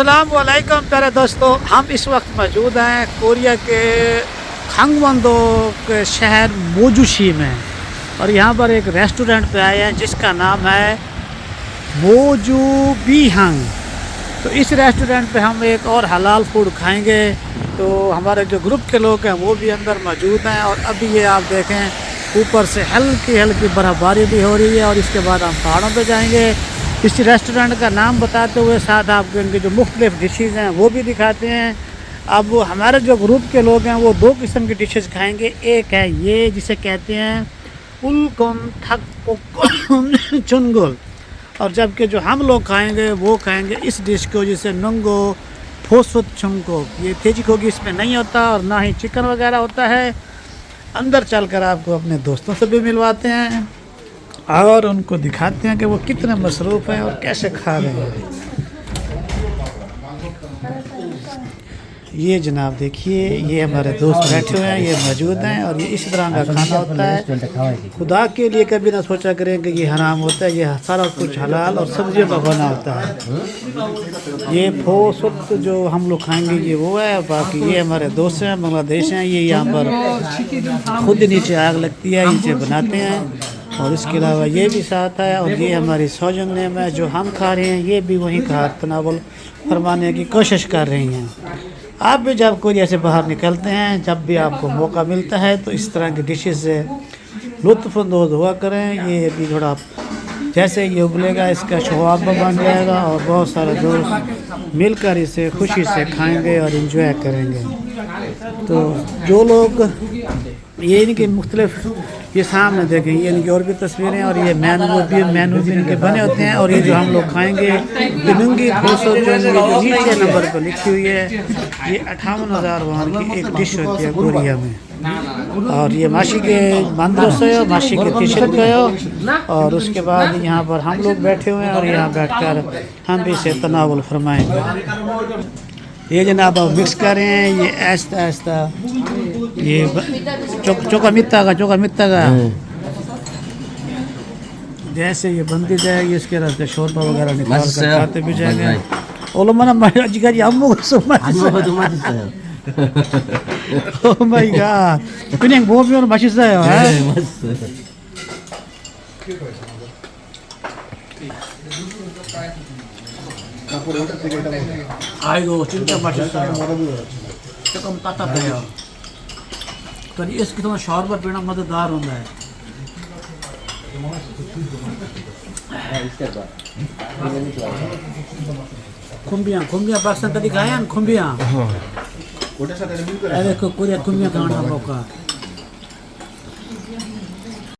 अस्सलाम वालेकुम प्यारे दोस्तों, हम इस वक्त मौजूद हैं कोरिया के खांगवंदो के शहर मोजूशी में और यहाँ पर एक रेस्टोरेंट पे आए हैं जिसका नाम है मोजू बीहंग। तो इस रेस्टोरेंट पे हम एक और हलाल फूड खाएंगे। तो हमारे जो ग्रुप के लोग हैं वो भी अंदर मौजूद हैं और अभी ये आप देखें ऊपर से हल्की हल्की बर्फ़बारी भी हो रही है और इसके बाद हम पहाड़ों पे जाएंगे। इस रेस्टोरेंट का नाम बताते हुए साथ आपको इनकी जो मुख्तलिफ डिशेज़ हैं वो भी दिखाते हैं। अब वो हमारे जो ग्रुप के लोग हैं वो दो किस्म की डिशेज़ खाएंगे। एक है ये जिसे कहते हैं उलकोन थक चुनगुल, और जबकि जो हम लोग खाएंगे वो खाएंगे इस डिश को जिसे नंगो फोसुत चुंको। ये तेजी होगी, इसमें नहीं होता और ना ही चिकन वगैरह होता है। अंदर चलकर आपको अपने दोस्तों से भी मिलवाते हैं और उनको दिखाते हैं कि वो कितने मसरूफ़ हैं और कैसे खा रहे हैं। ये जनाब देखिए, ये हमारे दोस्त बैठे हुए हैं, ये मौजूद हैं और ये इस तरह का खाना होता है। खुदा के लिए कभी ना सोचा करें कि ये हराम होता है, ये सारा कुछ हलाल और सब्जियों का बना होता है। ये फोसुत जो हम लोग खाएंगे ये वो है। बाकी ये हमारे दोस्त हैं, बांग्लादेश हैं, ये यहाँ पर खुद नीचे आग लगती है, नीचे बनाते हैं। और इसके अलावा ये भी साथ है और ये हमारी सौजन नेम है जो हम खा रहे हैं, ये भी वहीं का तनावुल फरमाने की कोशिश कर रही हैं। आप भी जब कोरिया से बाहर निकलते हैं, जब भी आपको मौका मिलता है तो इस तरह की डिशेज से लुत्फ़अंदोज़ हुआ करें। ये भी थोड़ा जैसे ये उबलेगा इसका शवाब बन जाएगा और बहुत सारे दोस्त मिलकर इसे खुशी से खाएंगे और इन्जॉय करेंगे। तो जो लोग ये इनके मुख्तलिफ ये सामने देखें, ये इनकी और भी तस्वीरें और ये मैनू भी इनके बने होते हैं। और ये जो हम लोग खाएंगे ये नंगी फोसो जो नीचे नंबर पर लिखी हुई है, ये 58,000 वॉन की एक डिश होती है कोरिया में। और ये माशी के बंदरों से माशी के तिशर गयो और उसके बाद यहाँ पर हम लोग बैठे हुए हैं और यहाँ बैठकर हम भी इसे तनावुल फरमाएंगे। ये जनाब आप मिक्स कर रहे हैं, ये ऐसा ऐसा ये चोका मित्ता का जैसे ये बनती जाएगी इसके रास्ते शोरबा वगैरह निकाल कर खाते भी जाएंगे। ओलो मना मजी अम्मू को ओह माय गॉड कुनिंग बोबी और 맛있어요 아이고 진짜 맛있어요. 조금 따뜻해요. तो इसकी तो शॉर्बा पीना मजेदार होता है। खुम्बियाँ पाकिस्तान का दिखाया खुम्बियाँ, देखो कोरिया खुम्बियाँ खाना मौका।